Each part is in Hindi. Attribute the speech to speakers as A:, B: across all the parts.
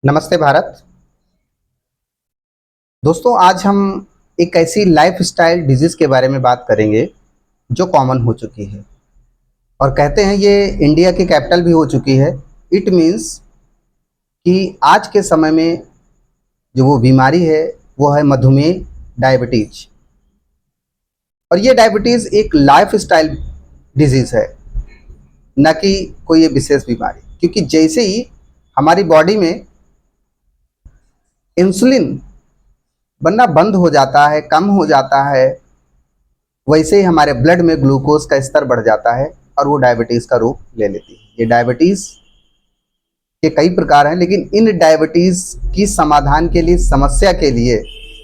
A: नमस्ते भारत। दोस्तों, आज हम एक ऐसी लाइफस्टाइल डिजीज़ के बारे में बात करेंगे जो कॉमन हो चुकी है और कहते हैं ये इंडिया की कैपिटल भी हो चुकी है। इट मीन्स कि आज के समय में जो वो बीमारी है वो है मधुमेह, डायबिटीज। और ये डायबिटीज़ एक लाइफस्टाइल डिजीज़ है, न कि कोई ये विशेष बीमारी। क्योंकि जैसे ही हमारी बॉडी में इंसुलिन बनना बंद हो जाता है, कम हो जाता है, वैसे ही हमारे ब्लड में ग्लूकोज का स्तर बढ़ जाता है और वो डायबिटीज़ का रूप ले लेती है। ये डायबिटीज़ के कई प्रकार हैं, लेकिन इन डायबिटीज़ की समाधान के लिए, समस्या के लिए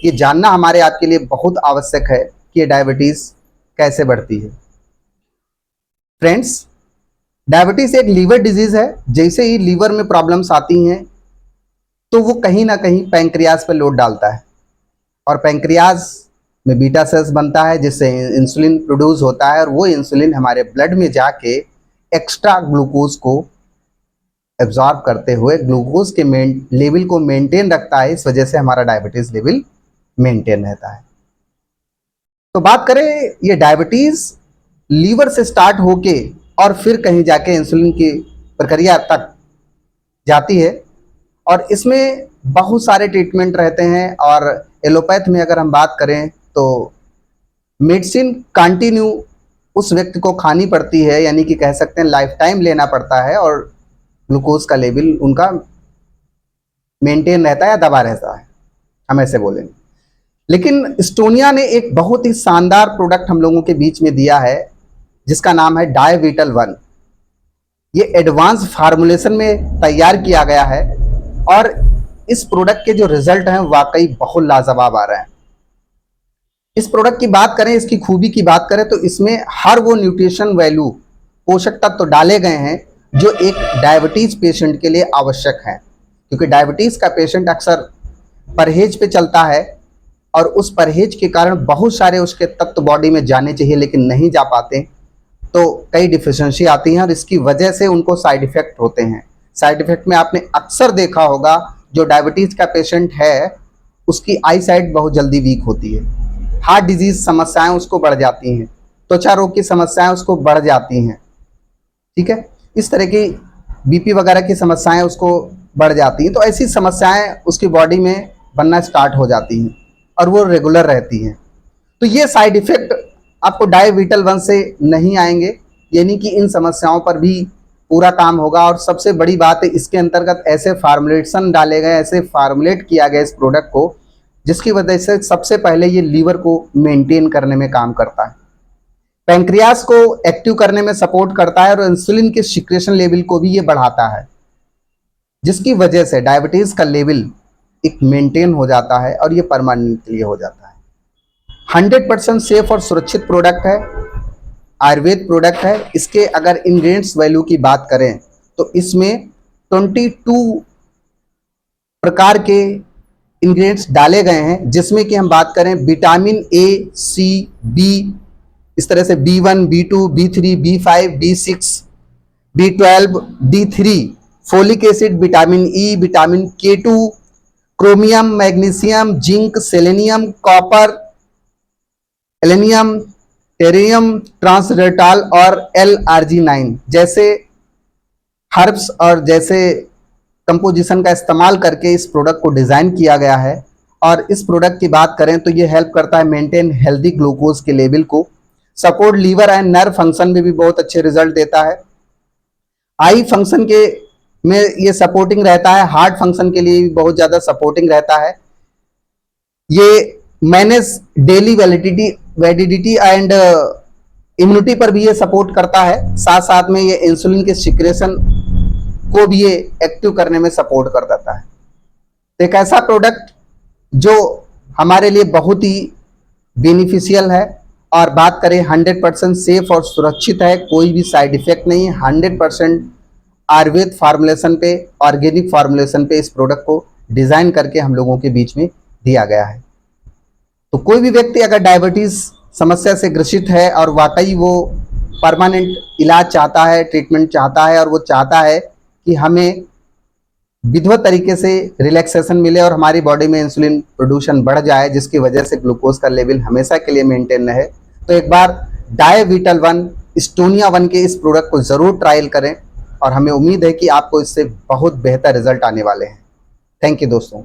A: ये जानना हमारे आपके लिए बहुत आवश्यक है कि ये डायबिटीज़ कैसे बढ़ती है। फ्रेंड्स, डायबिटीज़ एक लीवर डिजीज़ है। जैसे ही लीवर में प्रॉब्लम्स आती हैं तो वो कहीं ना कहीं पैंक्रियाज पर लोड डालता है और पैंक्रियाज में बीटा सेल्स बनता है जिससे इंसुलिन प्रोड्यूस होता है और वो इंसुलिन हमारे ब्लड में जाके एक्स्ट्रा ग्लूकोज को एब्जॉर्ब करते हुए ग्लूकोज के लेवल को मेंटेन रखता है। इस वजह से हमारा डायबिटीज़ लेवल मेंटेन रहता है। तो बात करें, ये डायबिटीज़ लीवर से स्टार्ट होके और फिर कहीं जाके इंसुलिन की प्रक्रिया तक जाती है और इसमें बहुत सारे ट्रीटमेंट रहते हैं। और एलोपैथ में अगर हम बात करें तो मेडिसिन कंटिन्यू उस व्यक्ति को खानी पड़ती है, यानी कि कह सकते हैं लाइफ टाइम लेना पड़ता है और ग्लूकोज का लेवल उनका मेंटेन रहता है या दबा रहता है, हम ऐसे बोलेंगे। लेकिन एस्टोनिया ने एक बहुत ही शानदार प्रोडक्ट हम लोगों के बीच में दिया है जिसका नाम है डायविटल 1। ये एडवांस फार्मूलेशन में तैयार किया गया है और इस प्रोडक्ट के जो रिजल्ट हैं वाकई बहुत लाजवाब आ रहे हैं। इस प्रोडक्ट की बात करें, इसकी खूबी की बात करें तो इसमें हर वो न्यूट्रिशन वैल्यू, पोषक तत्व तो डाले गए हैं जो एक डायबिटीज पेशेंट के लिए आवश्यक है। क्योंकि डायबिटीज का पेशेंट अक्सर परहेज पे चलता है और उस परहेज के कारण बहुत सारे उसके तत्व बॉडी में जाने चाहिए लेकिन नहीं जा पाते, तो कई डिफिशियंसी आती हैं और इसकी वजह से उनको साइड इफेक्ट होते हैं। साइड इफेक्ट में आपने अक्सर देखा होगा जो डायबिटीज़ का पेशेंट है उसकी आई साइट बहुत जल्दी वीक होती है, हार्ट डिजीज समस्याएं उसको बढ़ जाती हैं, त्वचा रोग की समस्याएं उसको बढ़ जाती हैं, ठीक है, इस तरह की बीपी वगैरह की समस्याएं उसको बढ़ जाती हैं। तो ऐसी समस्याएं उसकी बॉडी में बनना स्टार्ट हो जाती हैं और वो रेगुलर रहती हैं। तो ये साइड इफेक्ट आपको डायविटल 1 से नहीं आएंगे, यानी कि इन समस्याओं पर भी पूरा काम होगा। और सबसे बड़ी बात है, इसके अंतर्गत ऐसे फार्मुलेशन डाले गए, ऐसे फार्मुलेट किया गया इस प्रोडक्ट को जिसकी वजह से सबसे पहले ये लीवर को मेंटेन करने में काम करता है, पैंक्रियाज को एक्टिव करने में सपोर्ट करता है और इंसुलिन के सिक्रेशन लेवल को भी ये बढ़ाता है, जिसकी वजह से डायबिटीज का लेवल एक मेंटेन हो जाता है और ये परमानेंटली हो जाता है। 100% सेफ और सुरक्षित प्रोडक्ट है, आयुर्वेद प्रोडक्ट है। इसके अगर इंग्रेडिएंट्स वैल्यू की बात करें तो इसमें 22 प्रकार के इंग्रेडिएंट्स डाले गए हैं, जिसमें कि हम बात करें विटामिन ए, सी, बी, इस तरह से B1, B2, B3, B5, B6, B12, D3, folic acid, vitamin E, vitamin K2, chromium, magnesium, zinc, selenium, copper, एलेनियम, टेरियम, ट्रांसरेटाल और LRG9 जैसे हर्ब्स और जैसे कंपोजिशन का इस्तेमाल करके इस प्रोडक्ट को डिज़ाइन किया गया है। और इस प्रोडक्ट की बात करें तो ये हेल्प करता है मेंटेन हेल्दी ग्लूकोज के लेवल को, support liver and nerve function में भी बहुत अच्छे रिजल्ट देता है, आई फंक्शन के में ये सपोर्टिंग रहता है, हार्ट फंक्शन के लिए भी बहुत ज़्यादा सपोर्टिंग रहता है। ये manage daily validity and immunity पर भी ये सपोर्ट करता है। साथ साथ में ये इंसुलिन के सिक्रेशन को भी ये एक्टिव करने में सपोर्ट कर देता है। एक ऐसा प्रोडक्ट जो हमारे लिए बहुत ही बेनिफिशियल है। और बात करें 100% सेफ और सुरक्षित है, कोई भी साइड इफेक्ट नहीं है। 100% आयुर्वेद फार्मूलेशन पे, ऑर्गेनिक फार्मूलेशन पे इस प्रोडक्ट को डिज़ाइन करके हम लोगों के बीच में दिया गया है। तो कोई भी व्यक्ति अगर डायबिटीज़ समस्या से ग्रसित है और वाकई वो परमानेंट इलाज चाहता है, ट्रीटमेंट चाहता है और वो चाहता है कि हमें विधिवत तरीके से रिलैक्सेशन मिले और हमारी बॉडी में इंसुलिन प्रोड्यूशन बढ़ जाए, जिसकी वजह से ग्लूकोज का लेवल हमेशा के लिए मेंटेन रहे, तो एक बार डायविटल वन स्टोनिया वन के इस प्रोडक्ट को ज़रूर ट्रायल करें और हमें उम्मीद है कि आपको इससे बहुत बेहतर रिजल्ट आने वाले हैं। थैंक यू दोस्तों।